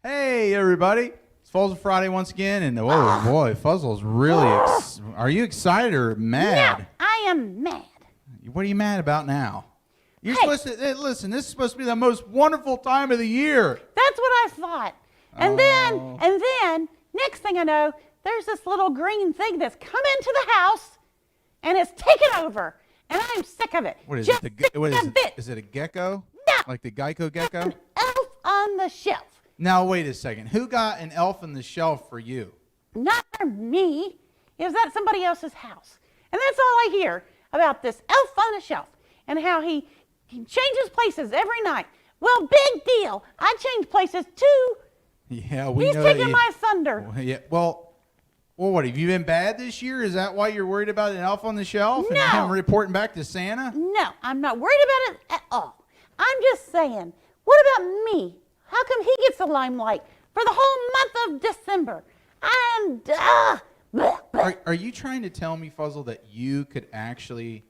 Hey, everybody. It's Fuzzle Friday once again, and oh boy, Fuzzle's really are you excited or mad? No, I am mad. What are you mad about now? You're Hey. supposed to listen, this is supposed to be the most wonderful time of the year. That's what I thought. And then, next thing I know, there's this little green thing that's come into the house, and it's taken over, and I'm sick of it. What is Just it? sick What of is it? it. Is it a gecko? No. Like the Geico gecko? An elf on the shelf. Now, wait a second. Who got an elf on the shelf for you? Not for me. It was at somebody else's house. And that's all I hear about this elf on the shelf and how he changes places every night. Well, big deal. I change places too. Yeah, we He's know taking that my thunder. Yeah, well, what, have you been bad this year? Is that why you're worried about an elf on the shelf? No. And him reporting back to Santa? No, I'm not worried about it at all. I'm just saying, what about me? How come he gets the limelight for the whole month of December? Are you trying to tell me, Fuzzle, that you could actually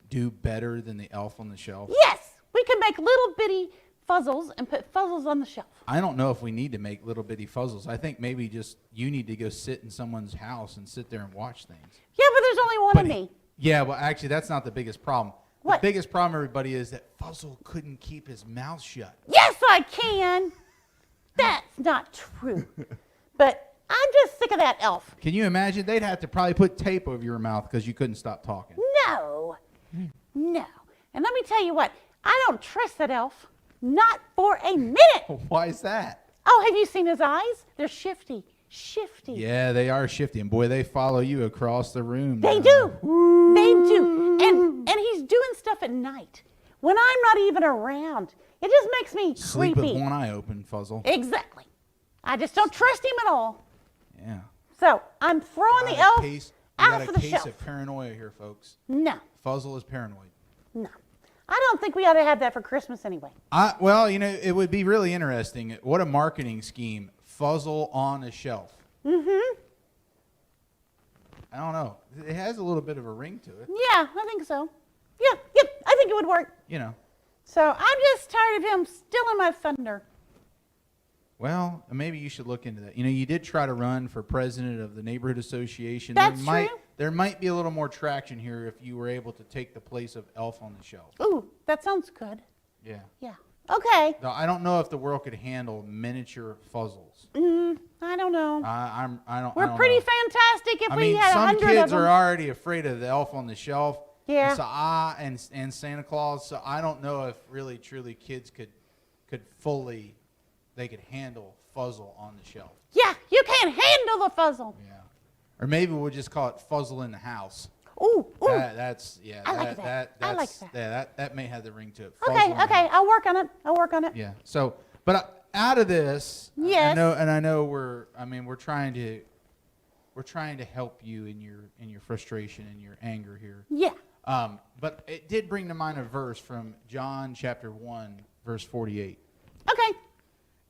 do better than the elf on the shelf? Yes, we can make little bitty fuzzles and put fuzzles on the shelf. I don't know if we need to make little bitty fuzzles. I think maybe just you need to go sit in someone's house and sit there and watch things. Yeah, but there's only one of me. Yeah, well, actually, that's not the biggest problem. What? The biggest problem, everybody, is that Fuzzle couldn't keep his mouth shut. Yes, I can. That's not true. But I'm just sick of that elf. Can you imagine? They'd have to probably put tape over your mouth because you couldn't stop talking. No. No. And let me tell you what, I don't trust that elf. Not for a minute. Why is that? Oh, have you seen his eyes? They're shifty. Shifty. Yeah, they are shifty, and boy, they follow you across the room. They now. do. They do. And he's doing stuff at night when I'm not even around. It just makes me Sleep creepy. with one eye open, Fuzzle. Exactly. I just don't trust him at all. Yeah. So I'm throwing the elf We out got for a the case shelf. of paranoia here, folks. No. Fuzzle is paranoid. No. I don't think we ought to have that for Christmas anyway. Well, it would be really interesting. What a marketing scheme. Fuzzle on a shelf. Mm-hmm. I don't know. It has a little bit of a ring to it. Yeah, I think so. Yeah, yep, I think it would work. So I'm just tired of him stealing my thunder. Well, maybe you should look into that. You did try to run for president of the neighborhood association. That's true. There might be a little more traction here if you were able to take the place of elf on the shelf. Ooh, that sounds good. Yeah. Yeah. Okay. Now, I don't know if the world could handle miniature fuzzles. I don't know. I don't. We're I don't pretty know. fantastic if I we mean, had some 100 of kids them. are already afraid of the elf on the shelf. Yeah. And so and Santa Claus. So I don't know if really truly kids could fully handle Fuzzle on the shelf. Yeah, you can't handle the fuzzle. Yeah. Or maybe we'll just call it Fuzzle in the house. Ooh. That's yeah. I like that. I like that. Yeah, that may have the ring to it. Okay, Fuzzle in the okay. house. I'll work on it. Yeah. So, but out of this, Yes. I know we're trying to help you in your frustration and your anger here. Yeah. But it did bring to mind a verse from John chapter 1, verse 48. Okay.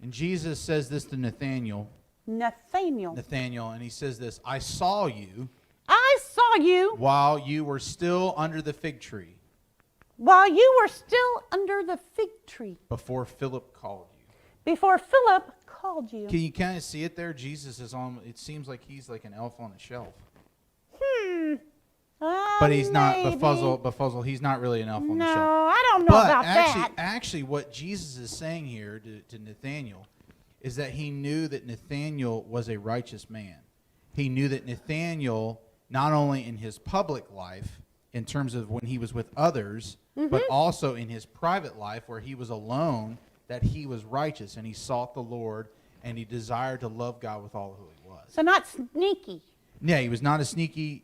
And Jesus says this to Nathanael, and he says this, I saw you While you were still under the fig tree you were still under the fig tree. before Philip called you. Before Philip called you. Can you kind of see it there? Jesus is on, it seems like he's like an elf on a shelf. But he's not, maybe. but Fuzzle, he's not really an elf on the shelf. No, I don't know about that. Actually, what Jesus is saying here to Nathanael is that he knew that Nathanael was a righteous man. He knew that Nathanael, not only in his public life, in terms of when he was with others, but also in his private life where he was alone, that he was righteous and he sought the Lord and he desired to love God with all who he was. So not sneaky. Yeah, he was not a sneaky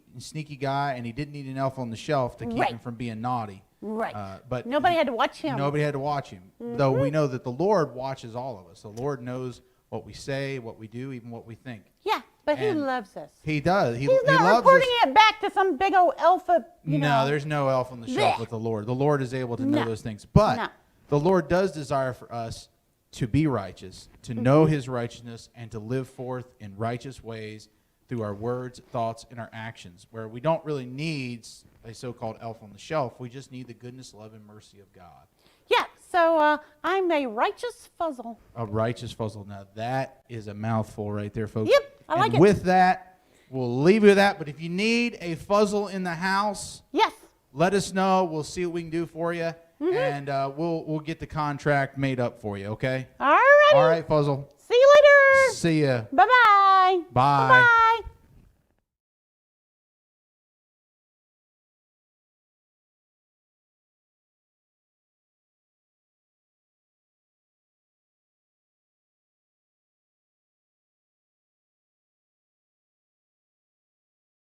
guy, and he didn't need an elf on the shelf to keep him from being naughty. Right. But nobody had to watch him. Nobody had to watch him. Though we know that the Lord watches all of us. The Lord knows what we say, what we do, even what we think. Yeah, but he And loves us. He does. He He's not loves reporting us. it back to some big old alpha, No, there's no elf on the shelf Blech. with the Lord. The Lord is able to know No. those things. But No. the Lord does desire for us to be righteous, to know his righteousness, and to live forth in righteous ways through our words, thoughts, and our actions, where we don't really need a so-called elf on the shelf. We just need the goodness, love, and mercy of God. Yeah, So I'm a righteous fuzzle. A righteous fuzzle. Now, that is a mouthful right there, folks. Yep, I like and it. with that, we'll leave you with that. But if you need a fuzzle in the house, Yes. let us know. We'll see what we can do for you. Mm-hmm. And we'll get the contract made up for you, okay? All righty. All right, Fuzzle. See you later. See ya. Bye-bye. Bye. Bye-bye.